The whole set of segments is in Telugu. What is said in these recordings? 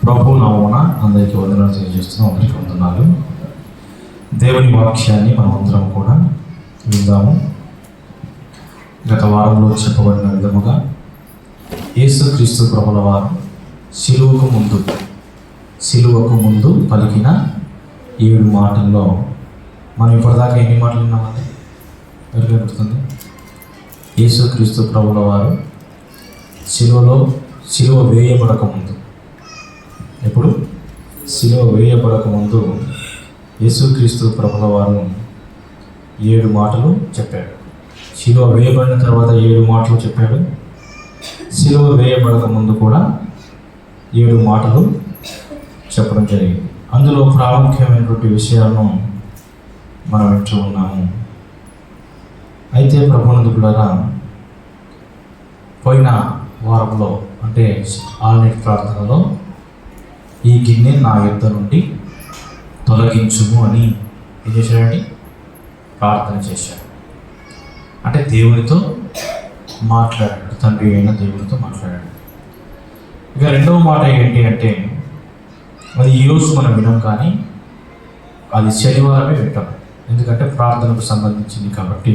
ప్రభు నామమున అందరికీ వందనాలు తెలియజేస్తున్నాం. అందరికీ వందనాలు. దేవుని వాక్యాన్ని మనం అందరం కూడా విందాము. గత వారంలో చెప్పబడిన విధముగా యేసుక్రీస్తు ప్రభుల వారు సిలువకు ముందు పలికిన 7 మాటల్లో మనం ఇప్పటిదాకా ఎన్ని మాటలు విన్నామండి? ఎవరికి గుర్తుంది? యేసుక్రీస్తు ప్రభుల వారు సిలువ వేయబడక ముందు, ఎప్పుడు సిలువ వేయబడక ముందు యేసుక్రీస్తు ప్రభుల వారు 7 మాటలు చెప్పాడు. సిలువ వేయబడిన తర్వాత 7 మాటలు చెప్పాడు. సిలువ వేయబడక ముందు కూడా 7 మాటలు చెప్పడం జరిగింది. అందులో ప్రాముఖ్యమైనటువంటి విషయాలను మనం వింటూ ఉన్నాము. అయితే ప్రభునందులారా, పోయిన వారంలో అంటే ఆల్నైట్ ప్రార్థనలో ఈ గిన్నె నా యుద్ధ నుండి తొలగించుము అని ఏం చేశాడండి? ప్రార్థన చేశాడు. అంటే దేవునితో మాట్లాడాడు, తండ్రి అయిన దేవునితో మాట్లాడాడు. ఇక రెండవ మాట ఏంటి అంటే, అది ఈరోజు మనం వినం, కానీ అది శనివారమే వింటాం, ఎందుకంటే ప్రార్థనకు సంబంధించింది కాబట్టి.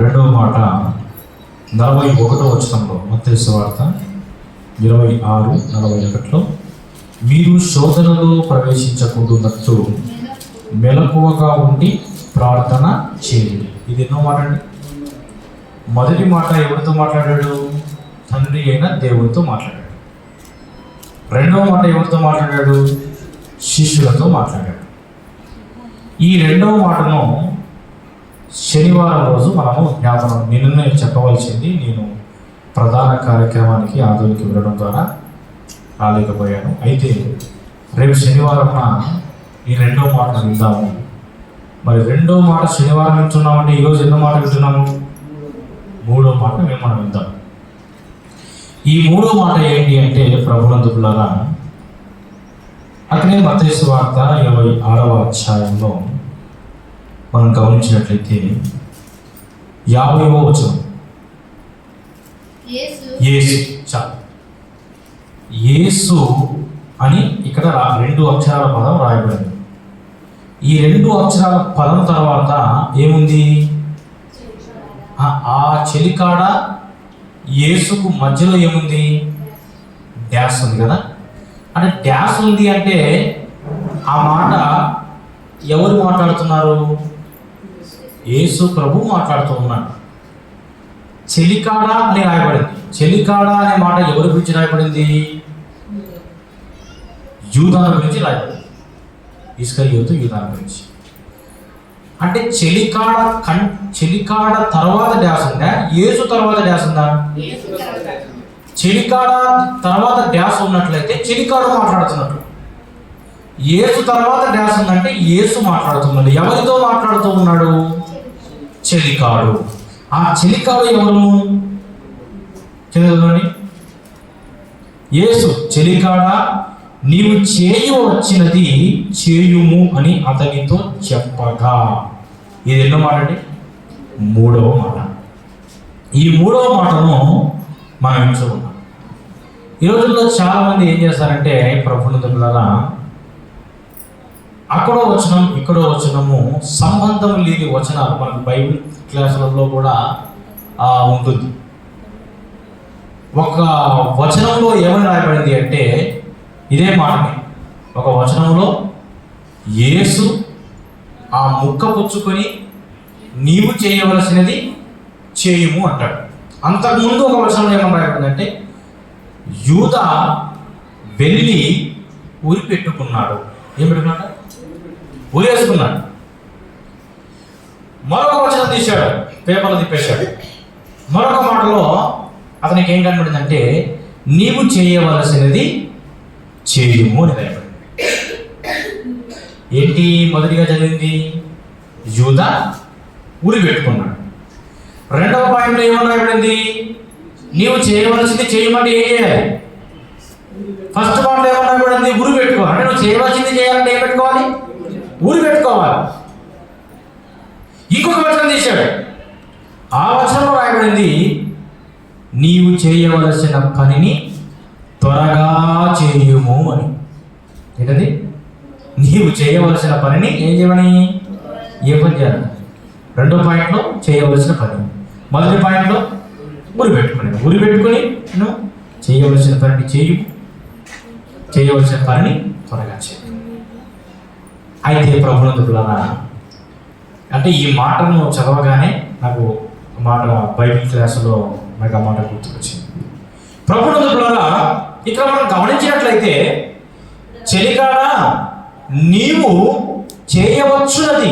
రెండవ మాట 41వ వచనంలో, మత్తయి సువార్త 26:41లో, మీరు శోధనలో ప్రవేశించకుండాన్నట్టు మెలకువగా ఉండి ప్రార్థన చేయండి. ఇది ఎన్నో మాట అండి? మొదటి మాట ఎవరితో మాట్లాడాడు? తండ్రి అయిన దేవునితో మాట్లాడాడు. రెండవ మాట ఎవరితో మాట్లాడాడు? శిష్యులతో మాట్లాడాడు. ఈ రెండవ మాటను శనివారం రోజు మనము జ్ఞాపనం, నిన్నే చెప్పవలసింది, నేను ప్రధాన కార్యక్రమానికి ఆదోనికి వెళ్ళడం ద్వారా రాలేకపోయాను. అయితే రేపు శనివారం ఈ రెండవ మాట విందాము. మరి రెండవ మాట శనివారం వింటున్నామంటే ఈరోజు ఎన్నో మాట వింటున్నాము? 3వ మాట మనం విందాం. ఈ 3వ మాట ఏంటి అంటే, ప్రభునందులారా, అక్కడే మత్తయి సువార్త 26వ అధ్యాయంలో మనం గమనించినట్లయితే 50వ వచనం, యేసు అని ఇక్కడ 2 అక్షరాల పదం రాయబడింది. ఈ 2 అక్షరాల పదం తర్వాత ఏముంది? ఆ చెలికాడ యేసుకు మధ్యలో ఏముంది? డ్యాష్ ఉంది కదా. అంటే డ్యాష్ ఉంది అంటే ఆ మాట ఎవరు మాట్లాడుతున్నారు? యేసు ప్రభు మాట్లాడుతూ ఉన్నాడు. చెలికాడ అని రాయబడింది. చెలికాడ అనే మాట ఎవరి గురించి రాయబడింది? యూదాను గురించి రాయబడింది. ఇస్కరియోతు యూదాను గురించి. అంటే చెలికాడ తర్వాత డ్యాస్ ఉందా? యేసు తర్వాత డ్యాస్ ఉందా? చెలికాడ తర్వాత డ్యాస్ ఉన్నట్లయితే చెలికాడు మాట్లాడుతున్నట్లు. యేసు తర్వాత డ్యాస్ ఉందంటే యేసు మాట్లాడుతున్నాడు. ఎవరితో మాట్లాడుతూ ఉన్నాడు? చెలికాడు. ఆ చెలికాడు ఎవరు? చదువుకోండి. యేసు, చెలికాడా, నీవు చేయవచ్చినది చేయుము అని అతనితో చెప్పగా. ఇది ఎన్నో మాట అండి? 3వ మాట. ఈ 3వ మాటను మనం ఎంచుకున్నాం. ఈ రోజుల్లో చాలా మంది ఏం చేస్తారంటే, ప్రభునందులారా, అక్కడో వచనం ఇక్కడో వచనము సంబంధం లేని వచనాలు మనకు బైబిల్ క్లాసులలో కూడా ఉంటుంది. ఒక వచనంలో ఏమని రాయబడింది అంటే ఇదే మాటని. ఒక వచనంలో యేసు ఆ ముక్క పుచ్చుకొని నీవు చేయవలసినది చేయుము అంటాడు. అంతకుముందు ఒక వచనంలో ఏమని రాయబడిందంటే యూదా వెళ్ళి ఉరి పెట్టుకున్నాడు. ఏం పెట్టుకున్నాడు? ఊరేసుకున్నాడు. మరొక వచనం తీశాడు, పేపర్లు తిప్పేశాడు. మరొక మాటలో అతనికి ఏం కనబడిందంటే నీవు చేయవలసినది చేయుము అని రాయబడింది. ఏంటి మొదటిగా జరిగింది? యూదా ఉరి పెట్టుకున్నాడు. రెండవ పాయింట్లో ఏమని రాయబడింది? నీవు చేయవలసింది చేయమంటే ఏం చేయాలి? ఫస్ట్ పాయింట్లో ఏమని రాయబడింది? ఉరి పెట్టుకోవాలి. అంటే నువ్వు చేయవలసింది చేయాలంటే ఏం పెట్టుకోవాలి? ఊరి పెట్టుకోవాలి. ఇంకొక వచనం తీశాడు. ఆ వచనంలో రాయబడింది నీవు చేయవలసిన పనిని త్వరగా చేయి. చేయుము అని. ఏంటది? నీవు చేయవలసిన పనిని ఏం చేయమని? ఏ పని చేయాలి? రెండో పాయింట్లో చేయవలసిన పని. మొదటి పాయింట్లో ఉరి పెట్టుకుని నువ్వు చేయవలసిన పనిని చేయవలసిన పనిని త్వరగా చేయి. అయితే ప్రభునందుకులారా, అంటే ఈ మాటను చదవగానే నాకు మాట బైబిల్ క్లాసులో నాకు ఆ మాట గుర్తుకొచ్చింది. ప్రభునందుకులారా, ఇక్కడ మనం గమనించినట్లయితే చెలికాడ నీవు చేయవచ్చినది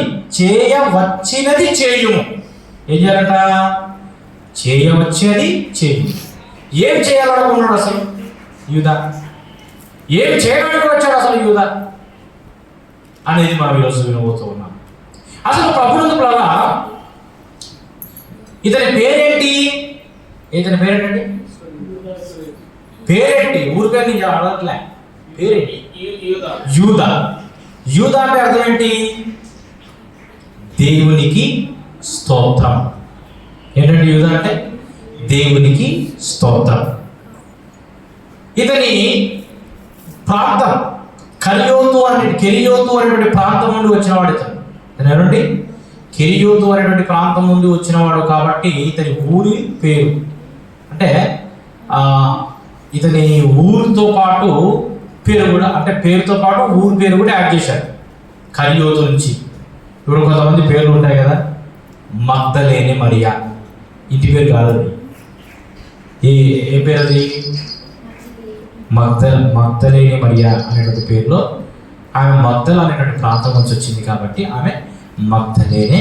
చేయుము. ఏం చేయాలంట? చేయవచ్చేది చేయుము. ఏం చేయాలనుకున్నాడు అసలు యూదా? ఏం చేయడానికి వచ్చాడు అసలు యూదా అనేది మనం ఈరోజు వినబోతూ ఉన్నాం. అసలు ప్రభునందుకులారా, ఇతని పేరేంటి? ఇతని పేరేంటండి? పేరేంటి? ఊరి పేరు నుంచి అడగట్లే. పేరేంటి? యూదా. యూదా అంటే అర్థం ఏంటి? దేవునికి స్తోత్రం. ఏంటంటే యూదా అంటే దేవునికి స్తోత్రం. ఇతని ప్రాంతం కెరియోతు అనేటువంటి ప్రాంతం నుండి వచ్చినవాడు ఇతను. ఏమండి? కెరియోతు అనేటువంటి ప్రాంతం నుండి వచ్చినవాడు కాబట్టి ఇతని ఊరి పేరు అంటే ఇతని ఊరితో పాటు పేరు కూడా, అంటే పేరుతో పాటు ఊరి పేరు కూడా యాడ్ చేశారు కెరియోతు నుంచి. ఇప్పుడు కొంతమంది పేర్లు ఉంటాయి కదా, మగ్దలేనే మరియా, ఇంటి పేరు కాదు అది. ఏ పేరు అది? మగ్దలేనే మరియా అనేటువంటి పేరులో ఆమె మగ్దల్ అనేటువంటి ప్రాంతం నుంచి వచ్చింది కాబట్టి ఆమె మగ్దలేనే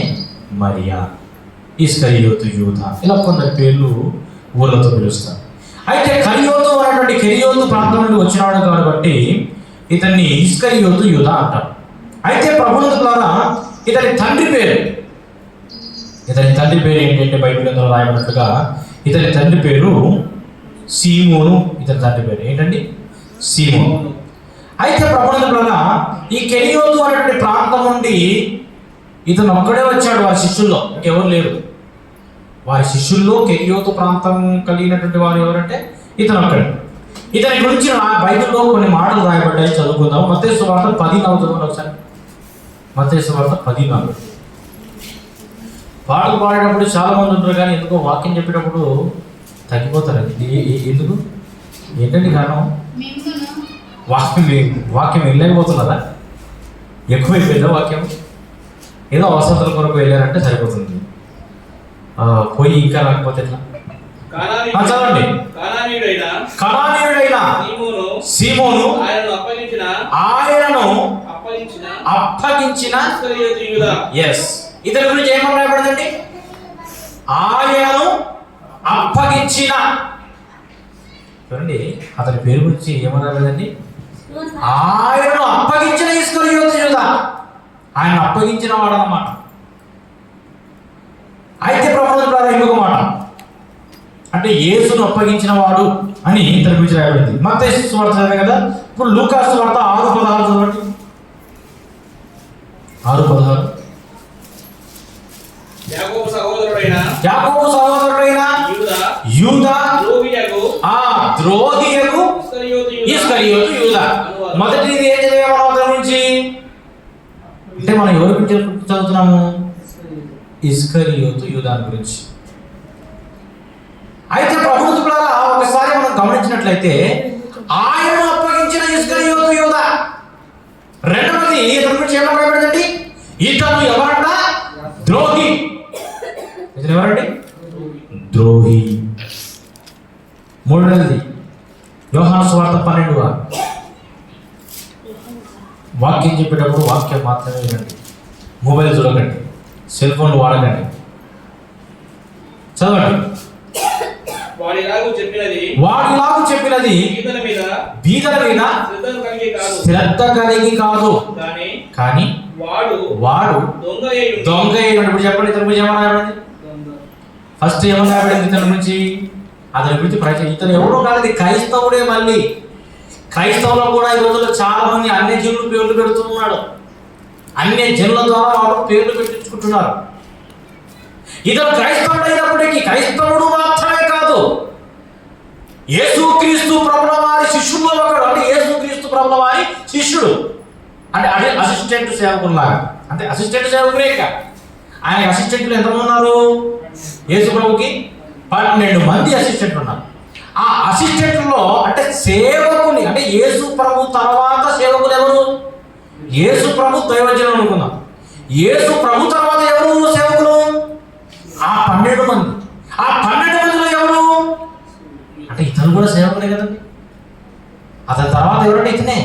మరియా, ఇస్కరియోతు, యూదా, ఇలా కొందరు పేర్లు ఊర్లతో పిలుస్తారు. అయితే కెరియోతు ప్రాంతం నుండి వచ్చినాడు కాబట్టి ఇతన్ని ఇస్కరియోతు యూదా అంటారు. అయితే ప్రభునందుకులారా, ఇతని తండ్రి పేరు ఏంటంటే బైబిల్ గ్రంథంలో రాయబడినట్టుగా ఇతని తండ్రి పేరు సీమోను. ఇతని తండ్రి పేరు ఏంటండి? సీమోను. అయితే ప్రభునందుకులారా, ఈ కెరియోతు అనేటువంటి ప్రాంతం నుండి ఇతను ఒక్కడే వచ్చాడు. వారి శిష్యుల్లో ఇంకెవరు లేరు. వారి శిష్యుల్లో కెరియోతు ప్రాంతం కలిగినటువంటి వారు ఎవరంటే ఇతను ఒక్కడే. ఇతని గురించి బైబిల్లో కొన్ని మాటలు రాయబడ్డాయి, చదువుకుందాం. మత్తయి సువార్త 10:4 ఒకసారి. మత్తయి సువార్త 10:4. పాటలు పాడేటప్పుడు చాలా మంది ఉంటారు, కానీ ఎందుకో వాక్యం చెప్పేటప్పుడు తగ్గిపోతారు. ఎందుకు? ఏంటండి కారణం? వాక్యం వెళ్ళలేకపోతున్నదా? ఎక్కువైపోయిందా వాక్యం? ఏదో అవసరాల కొరకు వెళ్ళారంటే సరిపోతుంది. పోయి ఇంకా రాకపోతే ఎట్లా? చదవండి. కనానీయుడైన సీమోను ఆయనను అప్పగించిన ఇతని గురించి ఏమని రాయబడిందండి? ఆయనను అప్పగించిన. చూడండి, అతని పేరు గురించి ఏమని రాయబడిందండి? ఆయనను అప్పగించిన ఇస్కరియోతు యూదా. ఆయన అప్పగించిన వాడు అన్నమాట. అయితే ప్రభువులారా, ఇంకొక మాట అంటే యేసును అప్పగించిన వాడు అని ఇతని గురించి రాయబడింది. మత్తయి సువార్త చదివాం కదా. ఇప్పుడు లూకా సువార్త 6:16 చదవండి. 6:16. యాకోబు సహోదరుడైన యూదా ద్రోహియగు ఇస్కరియోతు యూదా. మొదటిది ఏం చదివాము అతని గురించి? అంటే మనం ఎవరి గురించి చదువుతున్నాము? ఇస్కరియోతు యూదా గురించి. అయితే ప్రభువులారా, ఒకసారి మనం గమనించినట్లయితే ఆయనను అప్పగించిన ఇస్కరియోతు యూదా. రెండవది ఇతని గురించి ఏమని రాయబడిందండి? ఇతను ఎవరంట? ద్రోహి. ఇతను ఎవరండి? ద్రోహి. మూడవది యోహాను సువార్త 12. వాక్యం చెప్పేటప్పుడు వాక్యం మాత్రమే వినండి. మొబైల్ చూడకండి, సెల్ ఫోన్లు వాడకండి. చదవండి. వాడిలాగు చెప్పినది బీదల మీద శ్రద్ధ కలిగి కాదు, కానీ వాడు దొంగ అయినప్పుడు. చెప్పండి, ఇతని గురించి ఏమన్నా రాయబడింది? ఫస్ట్ ఏమన్నా రాయబడింది ఇతని గురించి? అతని గురించి ఇతను ఎవరో కాదు, క్రైస్తవుడే. మళ్ళీ క్రైస్తవులో కూడా ఈ రోజుల్లో చాలా మంది అన్య జనులు పేర్లు పెడుతున్నాడు. అన్య జనుల ద్వారా వాళ్ళు పేర్లు పెట్టించుకుంటున్నారు. ఇతను క్రైస్తవుడు అయినప్పటికీ క్రైస్తవుడు మాత్రమే కాదు, యేసుక్రీస్తు ప్రభుల వారి శిష్యుల్లో ఒకడు. అంటే శిష్యుడు, అంటే అదే అసిస్టెంట్ సేవకుల్లాగా. అంటే అసిస్టెంట్ సేవకులే ఇక. ఆయన అసిస్టెంట్లు ఎంతమంది ఉన్నారు? యేసు ప్రభుకి 12 మంది అసిస్టెంట్లు ఉన్నారు. ఆ అసిస్టెంట్లో అంటే సేవకుని, అంటే యేసు ప్రభు తర్వాత సేవకులు ఎవరు? యేసు ప్రభు దైవజనం అనుకున్నాం. యేసు ప్రభు తర్వాత ఎవరు సేవకులు? ఆ 12 మంది. ఆ 12 మందిలో ఎవరు అంటే ఇతను కూడా సేవకులే కదండి. అతని తర్వాత ఎవరంటే ఇతనే.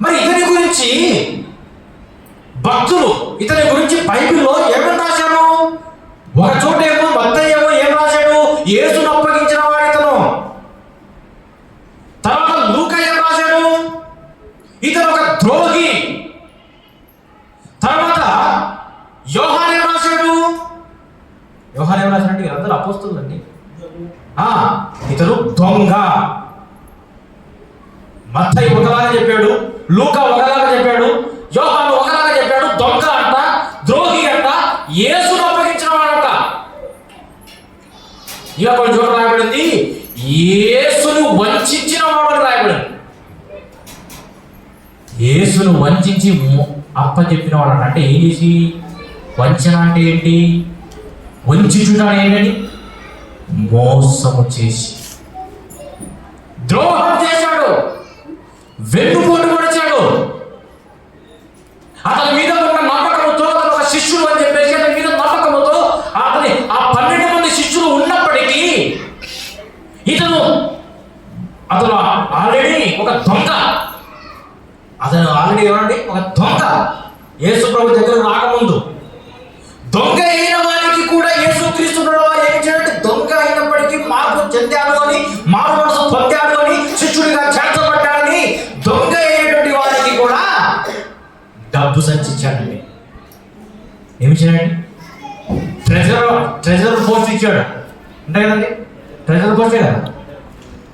మరి ఇతని గురించి భక్తులు ఇతని గురించి బైబిల్లో ఏమని రాశారు? ఒక చోట ఏమో మత్తయి ఏమో ఏం రాశాడు? యేసును అప్పగించిన వాడు ఇతను. తర్వాత లూకా ఏం రాశాడు? ఇతను ఒక ద్రోహి. తర్వాత యోహాను ఏం రాశాడు? యోహాను ఏం రాశాడు? అందరూ అపోస్తలులండి. ఇతను దొంగ. మత్తయి ఒకలాగా చెప్పాడు, లూకా ఒకలాగా చెప్పాడు, యోహాను ఒకలాగా చెప్పాడు. దొంగ అంట, ద్రోహి అంట, యేసును అప్పగించిన వాడంట. ఇక కొన్ని చోట్ల రాయబడింది యేసును వంచిన వాడు రాయబడింది. యేసును వంచి అప్పచెప్పిన వాడు అంటే ఏం చేసి? వంచన అంటే ఏంటి? వంచుట ఏంటని? మోసము చేసి ద్రోహం చేశాడు, వెన్నుపోటు పొడిచాడు. అతని మీద ఉన్న నమ్మకంతో, అతను ఒక శిష్యుడు అని చెప్పేసి అతని మీద నమ్మకంతో అతని ఆ 12 మంది శిష్యులు ఉన్నప్పటికీ అతను ఆల్రెడీ ఒక దొంగ. అతను ఆల్రెడీ ఏమండి? ఒక దొంగ. యేసు ప్రభు దగ్గర రాకముందు దొంగ అయిన వారికి కూడా యేసుక్రీస్తు ఏం చేయాలంటే దొంగ అయినప్పటికీ మార్పు చెందాడు అని, మారు మనసు పొందాడు అని, శిష్యుడిగా చేర్చబడ్డాడని దొంగ అయినటువంటి వారికి కూడా డబ్బు సంచిచ్చాడండి. ఏమి ఇచ్చాడండి? ట్రెజర్ పోస్ట్ ఇచ్చాడు. అంటే కదండి, ట్రెజర్ పోస్టే కదా.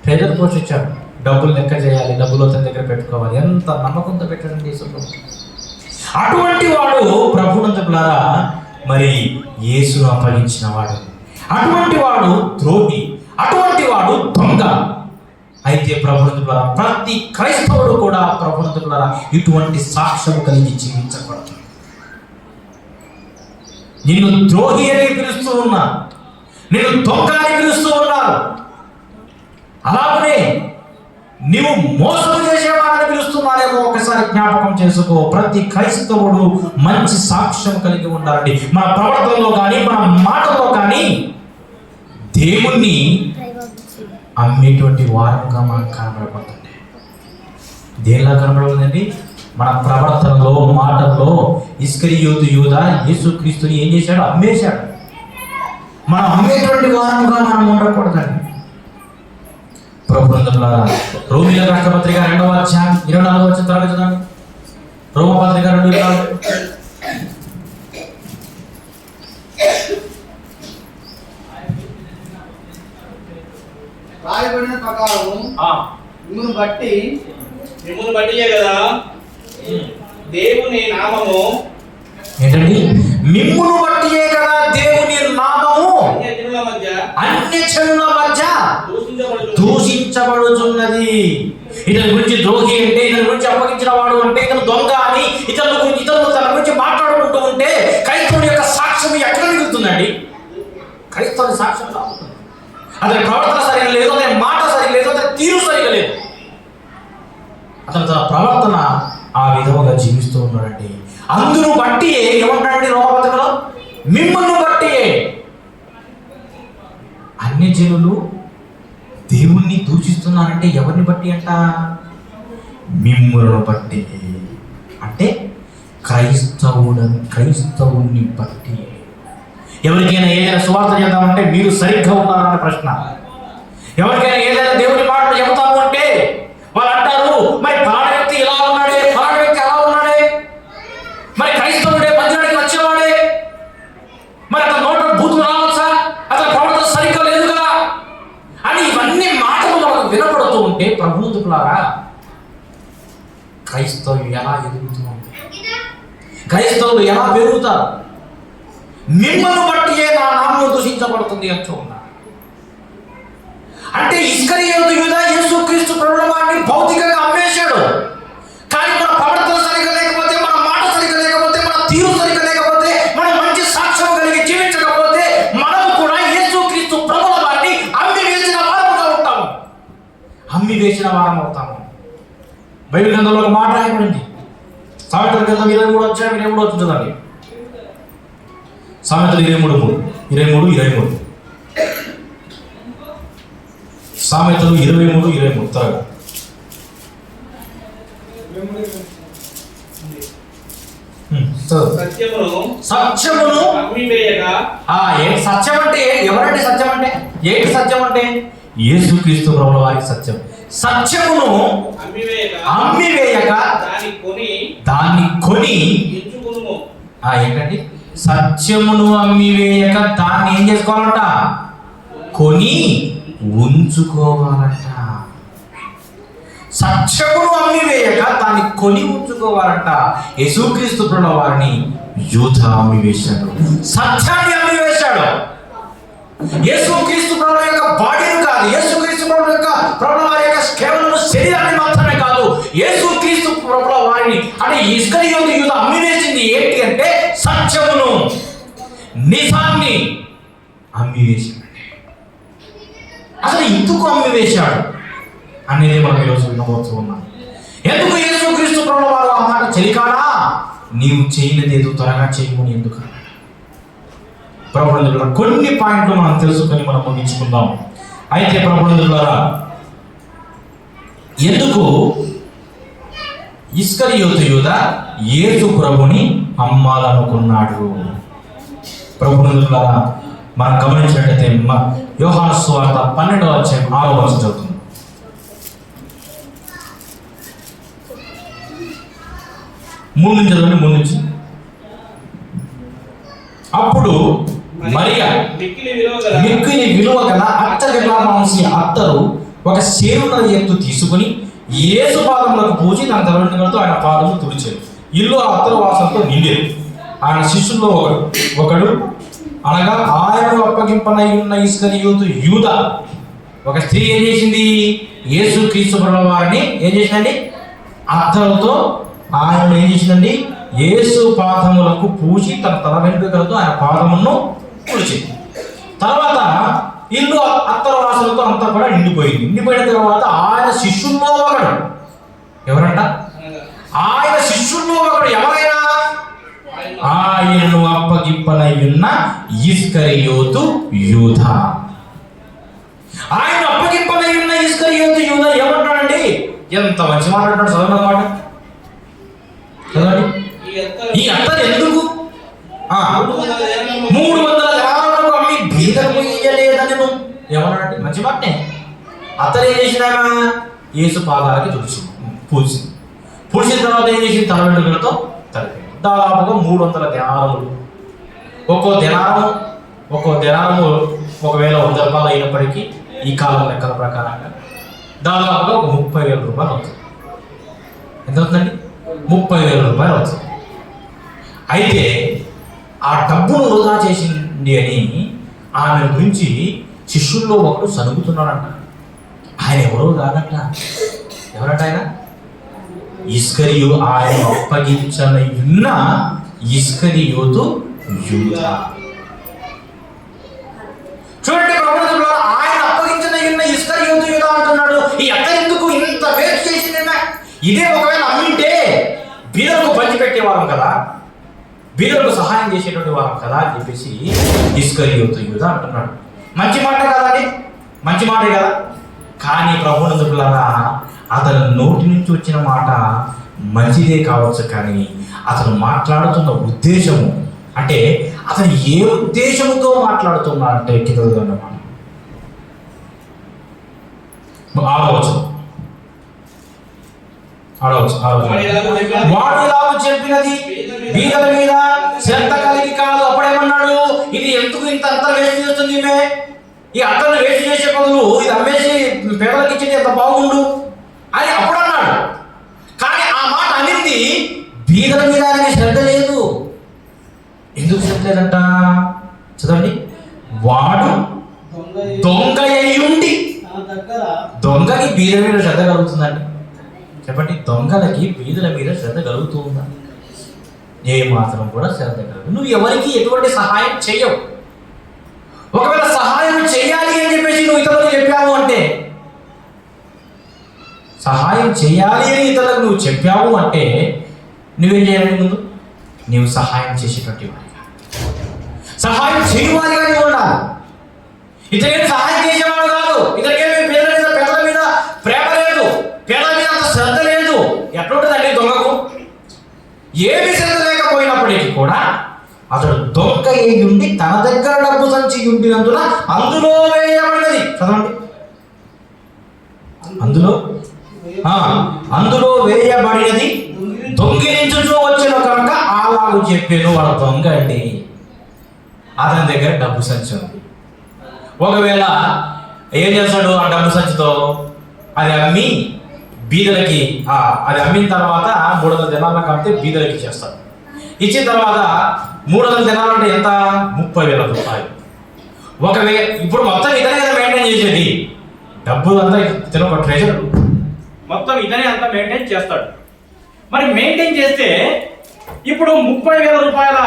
ట్రెజర్ పోస్ట్ ఇచ్చాడు. డబ్బులు లెక్క చేయాలి, డబ్బులు అతని దగ్గర పెట్టుకోవాలి. ఎంత నమ్మకంతో పెట్టాడండి యేసు ప్రభు. అటువంటి వాడు ప్రభునందులారా మరి యేసును అప్పగించిన వాడు. అటువంటి వాడు ద్రోహి, అటువంటి వాడు దొంగ. అయితే ప్రభునందులారా ప్రతి క్రైస్తవుడు కూడా ప్రభునందులారా ఇటువంటి సాక్ష్యం కలిగి జీవించకూడదు. నిన్ను ద్రోహి అని పిలుస్తూ ఉన్నారు, నిన్ను దొంగ అని పిలుస్తూ ఉన్నారు. అలాగనే నీవు మోసం చేసేవాడిని పిలుస్తున్నారేమో ఒకసారి జ్ఞాపకం చేసుకో. ప్రతి క్రైస్తవుడు మంచి సాక్ష్యం కలిగి ఉండాలండి. మన ప్రవర్తనలో కానీ, మన మాటలో కానీ దేవుణ్ణి అమ్మేటువంటి వారంగా మనకు కనబడబోతుంది. దేనిలా కనబడుతుందండి? మన ప్రవర్తనలో, మాటల్లో ఇస్కరియోతు యూదా యేసుక్రీస్తుని ఏం చేశాడు? అమ్మేశాడు. మనం అమ్మేటువంటి వారంగా మనం ఉండకూడదండి. ప్రభునందులారా రోమీయుల రాష్ట్ర పత్రిక 2వ అధ్యాయం 24వ వచనం త్వరగా చదవండి. రోమ పత్రిక 2:24. రాయబడిన ప్రకారం మిమ్మును బట్టియే కదా దేవుని నామము. ఏంటండి? మిమ్మును బట్టియే కదా దేవుని నామము అన్యజనుల మధ్య దూషించబడుతున్నది. ఇతని గురించి ద్రోహి అంటే, ఇతని గురించి అప్పగించిన వాడు అంటే, ఇతను దొంగ అని ఇతరులు తన గురించి మాట్లాడుకుంటూ ఉంటే క్రైస్తవుని యొక్క సాక్ష్యం ఎక్కడ మిగులుతుందండి? క్రైస్తవుని సాక్ష్యం రావుతుంది. అతని ప్రవర్తన సరిగా లేదు, అతని మాట సరిగా లేదు, అతని తీరు సరిగా లేదు. అతను తన ప్రవర్తన ఆ విధముగా జీవిస్తూ ఉన్నాడండి. అందును బట్టి ఏమంటాడండి రోమపత్రికలో? మిమ్మల్ని బట్టి. అన్యజనులు దేవుణ్ణి దూషిస్తున్నారంటే ఎవరిని బట్టి అంట? మిమ్ములను బట్టి. అంటే క్రైస్తవుని బట్టి. ఎవరికైనా ఏదైనా సువార్త చేద్దామంటే మీరు సరిగ్గా ఉన్నారన్న ప్రశ్న. ఎవరికైనా ఏదైనా దేవుని మాటలు చెబుతాము అంటే వాళ్ళు అంటారు, మరి ఫలానా వ్యక్తి ఇలా ఉన్నాడే, ఫలానా వ్యక్తి అలా ఉన్నాడే, మరి క్రైస్తవుడే మందిరానికి వచ్చేవాడే, మరి అతని నోట బూతులు రావచ్చా, అతని ప్రవర్తన సరిగ్గా లేదు కదా అని ఇవన్నీ మాటలు మనకు వినపడుతూ ఉంటే ప్రభువులారా క్రైస్తవులు ఎలా ఎదుగుతున్నారు? క్రైస్తవులు ఎలా పెరుగుతారు? మిమ్మల్ని బట్టియే నా నామము దూషించబడుతుంది అంటూ ఉన్నారు. అంటే ఇస్కరియోతు యూదా యేసుక్రీస్తు ప్రభువుని భౌతికంగా అమ్మి వేసిన వారం అవుతాము. బైబిల్ గ్రంథంలో ఒక మాట రాయబడింది. సామెతల గ్రంథం 23 వచ్చిందండి. సామెతలు 23 సామెతలు 23 త్వరగా. సత్యమును సత్యం అంటే ఎవరంటే సత్యం అంటే ఏంటి? సత్యం అంటే యేసుక్రీస్తు ప్రభుల వారి సత్యం. సత్యమును అమ్మివేయక దాన్ని కొని ఏంటండి? సత్యమును అమ్మివేయక దాన్ని ఏం చేసుకోవాలంట? కొని ఉంచుకోవాలంట. సత్యమును అమ్మివేయక దాన్ని కొని ఉంచుకోవాలంట. యేసుక్రీస్తు ప్రభుల వారిని యూదా అమ్మివేశాడు, సత్యాన్ని అమ్మివేశాడు. యేసుక్రీస్తు ప్రభుల యొక్క బాడీని కాదు, యేసుక్రీస్తు ప్రభుల వారి యొక్క కేవలం శరీరాన్ని మాత్రమే కాదు, యేసుక్రీస్తు ప్రభుల వారిని అంటే ఇస్కరియోతు యూదా అమ్మివేసింది ఏంటి అంటే సత్యమును, నిజాన్ని అమ్మివేశాడు. అసలు ఎందుకు అమ్మివేశాడు అనేది మనం ఈరోజు వినబోతూ ఉన్నాం. ఎందుకు యేసుక్రీస్తు ప్రభుల వారు ఆ మాట చెలికాడా నీవు చేయలేది ఏదో త్వరగా చేయమని ఎందుకు? ప్రభువుల కొన్ని పాయింట్లు మనం తెలుసుకొని మనం ముగించుకుందాం. అయితే ప్రభువుల ఎందుకు ఇస్కరియోతు యూదా యేసు ప్రభుని అమ్మాలనుకున్నాడు? ప్రభువుల మనం గమనించినట్లయితే యోహాను సువార్త 12వ అధ్యాయం 6వ వచనం చదువుతుంది. మూడు నుంచి అప్పుడు మరియా మిక్కిలి విలువ గల అత్తరు ఒక సేవకుల ఎత్తు తీసుకుని యేసు పాదములకు పూజి తన తలవెంట్రుకలతో ఆయన పాదములు తుడిచారు. ఇల్లు ఆ అత్తరు వాసనతో నిండేది. ఆయన శిష్యుల్లో ఒకడు అనగా ఆయనను అప్పగింపనై ఉన్న ఇస్కరియోతు యూదా ఒక స్త్రీ ఏం చేసింది? యేసుక్రీస్తు ప్రభుల వారిని ఏం చేసిందండి? అత్తరుతో ఆయన ఏం చేసిందండి? యేసు పాదములకు పూసి తన తల వెంట్రుకలతో ఆయన పాదమును తుడిచింది. తర్వాత ఇల్లు అత్తర వాసనతో అంతా కూడా నిండిపోయింది. నిండిపోయిన తర్వాత ఆయన శిష్యుల్లో ఒకడు ఎవరంట? ఆయన శిష్యుల్లో ఒకడు ఎవరైనా ఆయనను అప్పగింపనై ఉన్న ఇస్కరియోతు యూదా. ఆయన అప్పగింపనై ఉన్న ఇస్కరియోతు యూదా ఏమంటాడండి? ఎంత మంచి మాట అంటాడు. చదవనమాట చదవండి. ఈ అత్తరు ఎందుకు 300 గ్రాములకు అమ్మి బీదలకు ఇయ్యలేదని ఏమన్నాడు? మంచి మాటనే. అత్తరు ఏం చేసినా యేసు పాదాలకి పూడ్చిన తర్వాత ఏం చేసింది? తల వెంట్రుకలతో తడిపింది. దాదాపుగా 300 దినారములు. ఒక్కో దినారము ఒకవేళ 100 రూపాయలు అయినప్పటికీ ఈ కాలం లెక్కల ప్రకారంగా దాదాపుగా ఒక 30,000 రూపాయలు అవుతుంది. ఎంత అవుతుందండి? 30,000 రూపాయలు అవుతుంది. అయితే ఆ డబ్బును వృధా చేసింది అని ఆమె గురించి శిష్యుల్లో ఒకడు సనుగుతున్నాడంట. ఆయన ఎవరో కాదంట. ఎవరంట ఆయన? ఇస్కరియు ఆయన అప్పగించనయున్న ఇస్కరియోతు యూదా. చూడండి ప్రభువుల ఆయన అప్పగించనయున్న ఇస్కరియోతు యూదా అంటున్నాడు. ఈ అక్కడ ఎందుకు ఇంత వేస్ట్ చేసిందేనా? ఇదే ఒకవేళ అమ్మింటే బీదలకు పంచిపెట్టేవారం కదా, బీదలకు సహాయం చేసేటువంటి వారం కదా అని చెప్పేసి ఇస్కరియోతు యూదా అంటున్నాడు. మంచి మాట కదండి, మంచి మాటే కదా. కానీ ప్రభువులారా అతని నోటి నుంచి వచ్చిన మాట మంచిదే కావచ్చు, కానీ అతను మాట్లాడుతున్న ఉద్దేశము అంటే అతను ఏ ఉద్దేశముతో మాట్లాడుతున్నాడంటే కింద అన్నమాట. ఆడవచ్చు వాడు ఇలాగ చెప్పినది బీదల మీద శ్రద్ధ కలిగి కాదు. అప్పుడేమన్నాడు? ఇది ఎందుకు ఇంత వేస్ట్ చేస్తుంది ఈమె, ఈ అతను వేస్ట్ చేసే బదులు ఇది అమ్మేసి పేదలకు ఇచ్చేది ఎంత బాగుండు అని అప్పుడు అన్నాడు. కానీ ఆ మాట అనింది బీదల మీద ఆయనకి శ్రద్ధ లేదు. ఎందుకు శ్రద్ధ లేదంట? చదవండి. వాడు దొంగ అయ్యుండి, దొంగకి బీదల మీద శ్రద్ధ కలుగుతుందండి? చెప్పండి. దొంగలకి బీదల మీద శ్రద్ధ కలుగుతుందా? ఏ మాత్రం కూడా శ్రద్ధ కలుగు. నువ్వు ఎవరికి ఎటువంటి సహాయం చేయవు. ఒకవేళ సహాయం చేయాలి అని చెప్పేసి నువ్వు ఇతరులకు చెప్పావు అంటే సహాయం చేయాలి అని ఇతరులకు నువ్వు చెప్పావు అంటే నువ్వేం చేయాలి? ముందు నీవు సహాయం చేసేటువంటి వాడిగా, సహాయం చేయవాడిగా నువ్వు ఉండాలి. ఇతరులకు సహాయం చేసేవాడు కాదు. ఇతరులకేమి పేదల మీద ప్రేమ లేదు, పేదల మీద అంత శ్రద్ధ లేదు. ఎట్లుంటుందండి దొంగకు? ఏమి శ్రద్ధ లేకపోయినప్పటికీ కూడా అతడు దొంగ అయి ఉండి తన దగ్గర డబ్బు సంచి ఉండినందున అందులో వేయబడినది. చదవండి. అందులో వేయబడినది దొంగిలించుచూ వచ్చిన కనుక అలాగూ చెప్పాను. వాడు దొంగ అండి, అతని దగ్గర డబ్బు సంచి ఉంది. ఒకవేళ ఏం చేస్తాడు ఆ డబ్బు సంచితో? అది అమ్మి బీదలకి, అది అమ్మిన తర్వాత 300 దినాలకు కడితే బీదలకి ఇచ్చేస్తాడు. ఇచ్చిన తర్వాత 300 దినాలంటే ఎంత? 30,000 రూపాయలు. ఒకవేళ ఇప్పుడు మొత్తం ఇతనే కదా మెయింటైన్ చేసేది, డబ్బు అంతా ఇతను ఒక ట్రెజర్, మొత్తం ఇతనే అంతా మెయింటైన్ చేస్తాడు. మరి మెయింటైన్ చేస్తే ఇప్పుడు 30,000 రూపాయల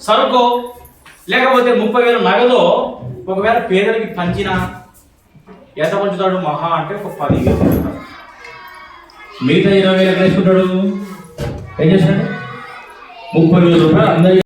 సరుకు లేకపోతే 30,000 నగదు ఒకవేళ పేదలకి పంచినా ఎంత పంచుతాడు? మహా అంటే ఒక 10,000 పంచుతాడు. మిగతా 20,000 వేసుకుంటాడు. ఏం చేస్తాడు? 30,000 రూపాయలు అందరికీ